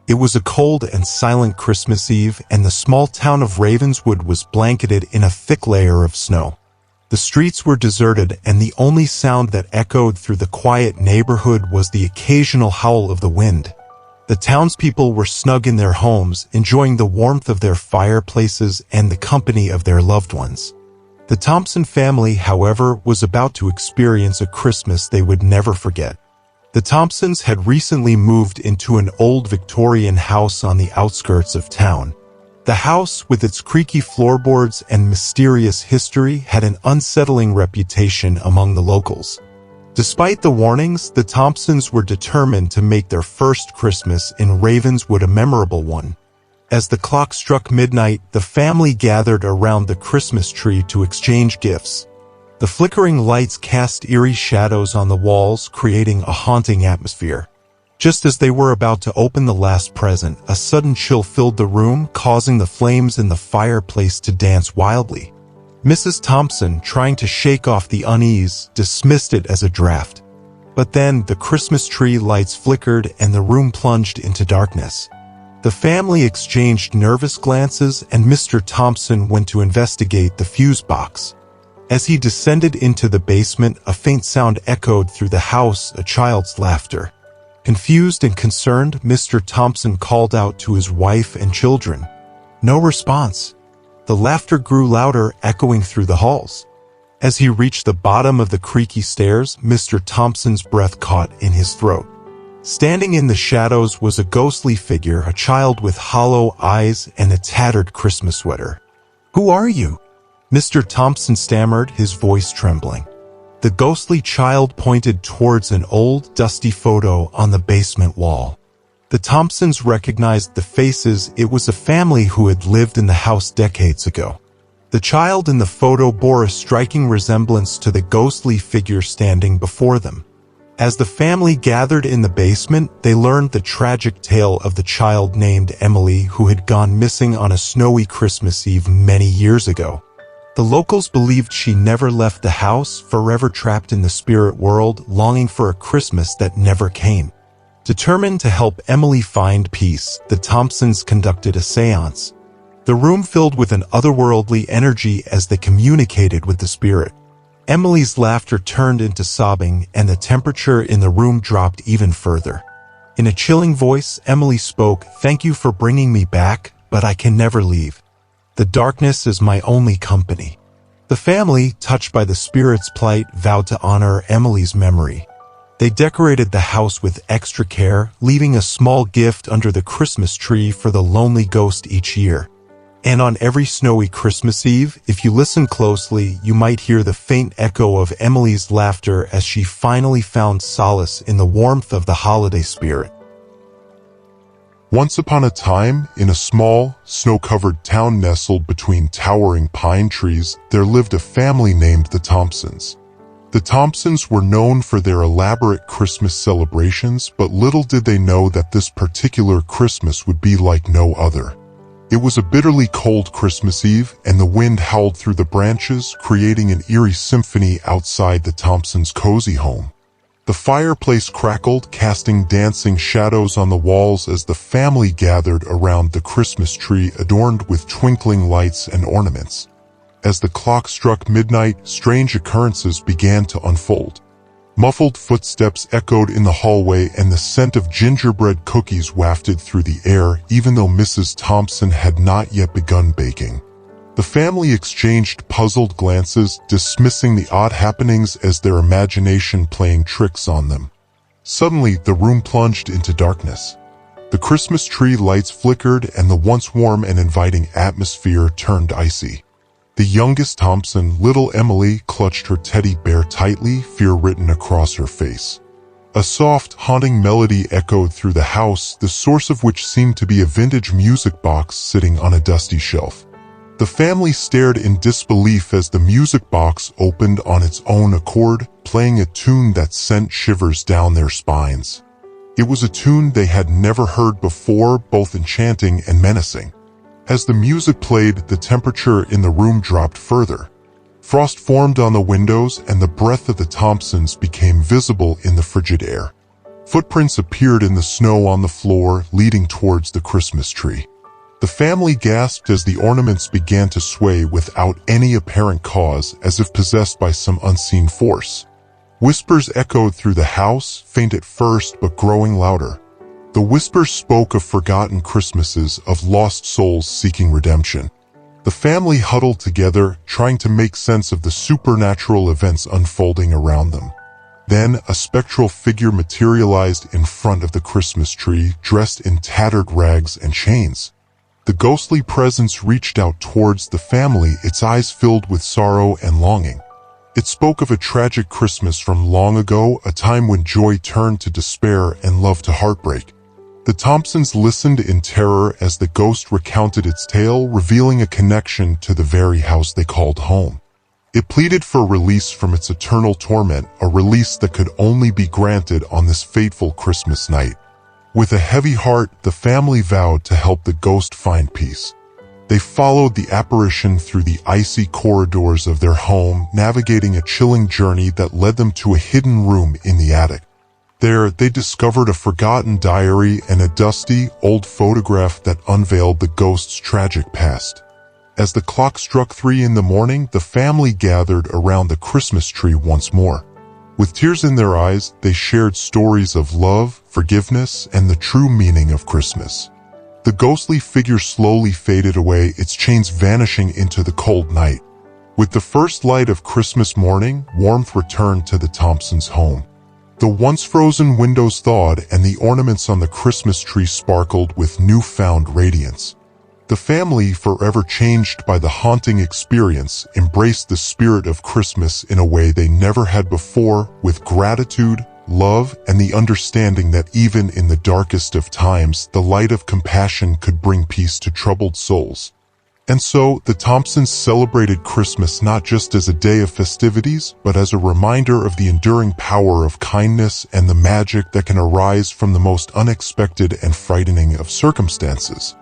It was a cold and silent Christmas Eve, and the small town of Ravenswood was blanketed in a thick layer of snow. The streets were deserted, and the only sound that echoed through the quiet neighborhood was the occasional howl of the wind. The townspeople were snug in their homes, enjoying the warmth of their fireplaces and the company of their loved ones. The Thompson family, however, was about to experience a Christmas they would never forget. The Thompsons had recently moved into an old Victorian house on the outskirts of town. The house, with its creaky floorboards and mysterious history, had an unsettling reputation among the locals. Despite the warnings, the Thompsons were determined to make their first Christmas in Ravenswood a memorable one. As the clock struck midnight, the family gathered around the Christmas tree to exchange gifts. The flickering lights cast eerie shadows on the walls, creating a haunting atmosphere. Just as they were about to open the last present, a sudden chill filled the room, causing the flames in the fireplace to dance wildly. Mrs. Thompson, trying to shake off the unease, dismissed it as a draft. But then the Christmas tree lights flickered and the room plunged into darkness. The family exchanged nervous glances, and Mr. Thompson went to investigate the fuse box. As he descended into the basement, a faint sound echoed through the house, a child's laughter. Confused and concerned, Mr. Thompson called out to his wife and children. No response. The laughter grew louder, echoing through the halls. As he reached the bottom of the creaky stairs, Mr. Thompson's breath caught in his throat. Standing in the shadows was a ghostly figure, a child with hollow eyes and a tattered Christmas sweater. "Who are you?" Mr. Thompson stammered, his voice trembling. The ghostly child pointed towards an old, dusty photo on the basement wall. The Thompsons recognized the faces. It was a family who had lived in the house decades ago. The child in the photo bore a striking resemblance to the ghostly figure standing before them. As the family gathered in the basement, they learned the tragic tale of the child named Emily, who had gone missing on a snowy Christmas Eve many years ago. The locals believed she never left the house, forever trapped in the spirit world, longing for a Christmas that never came. Determined to help Emily find peace, the Thompsons conducted a seance. The room filled with an otherworldly energy as they communicated with the spirit. Emily's laughter turned into sobbing, and the temperature in the room dropped even further. In a chilling voice, Emily spoke, "Thank you for bringing me back, but I can never leave. The darkness is my only company." The family, touched by the spirit's plight, vowed to honor Emily's memory. They decorated the house with extra care, leaving a small gift under the Christmas tree for the lonely ghost each year. And on every snowy Christmas Eve, if you listen closely, you might hear the faint echo of Emily's laughter as she finally found solace in the warmth of the holiday spirit. Once upon a time, in a small, snow-covered town nestled between towering pine trees, there lived a family named the Thompsons. The Thompsons were known for their elaborate Christmas celebrations, but little did they know that this particular Christmas would be like no other. It was a bitterly cold Christmas Eve, and the wind howled through the branches, creating an eerie symphony outside the Thompsons' cozy home. The fireplace crackled, casting dancing shadows on the walls as the family gathered around the Christmas tree adorned with twinkling lights and ornaments. As the clock struck midnight, strange occurrences began to unfold. Muffled footsteps echoed in the hallway, and the scent of gingerbread cookies wafted through the air, even though Mrs. Thompson had not yet begun baking. The family exchanged puzzled glances, dismissing the odd happenings as their imagination playing tricks on them. Suddenly, the room plunged into darkness. The Christmas tree lights flickered, and the once warm and inviting atmosphere turned icy. The youngest Thompson, little Emily, clutched her teddy bear tightly, fear written across her face. A soft, haunting melody echoed through the house, the source of which seemed to be a vintage music box sitting on a dusty shelf. The family stared in disbelief as the music box opened on its own accord, playing a tune that sent shivers down their spines. It was a tune they had never heard before, both enchanting and menacing. As the music played, the temperature in the room dropped further. Frost formed on the windows, and the breath of the Thompsons became visible in the frigid air. Footprints appeared in the snow on the floor, leading towards the Christmas tree. The family gasped as the ornaments began to sway without any apparent cause, as if possessed by some unseen force. Whispers echoed through the house, faint at first but growing louder. The whispers spoke of forgotten Christmases, of lost souls seeking redemption. The family huddled together, trying to make sense of the supernatural events unfolding around them. Then, a spectral figure materialized in front of the Christmas tree, dressed in tattered rags and chains. The ghostly presence reached out towards the family, its eyes filled with sorrow and longing. It spoke of a tragic Christmas from long ago, a time when joy turned to despair and love to heartbreak. The Thompsons listened in terror as the ghost recounted its tale, revealing a connection to the very house they called home. It pleaded for release from its eternal torment, a release that could only be granted on this fateful Christmas night. With a heavy heart, the family vowed to help the ghost find peace. They followed the apparition through the icy corridors of their home, navigating a chilling journey that led them to a hidden room in the attic. There, they discovered a forgotten diary and a dusty, old photograph that unveiled the ghost's tragic past. As the clock struck 3 in the morning, the family gathered around the Christmas tree once more. With tears in their eyes, they shared stories of love, forgiveness, and the true meaning of Christmas. The ghostly figure slowly faded away, its chains vanishing into the cold night. With the first light of Christmas morning, warmth returned to the Thompsons' home. The once frozen windows thawed, and the ornaments on the Christmas tree sparkled with newfound radiance. The family, forever changed by the haunting experience, embraced the spirit of Christmas in a way they never had before, with gratitude, love, and the understanding that even in the darkest of times, the light of compassion could bring peace to troubled souls. And so, the Thompsons celebrated Christmas not just as a day of festivities, but as a reminder of the enduring power of kindness and the magic that can arise from the most unexpected and frightening of circumstances.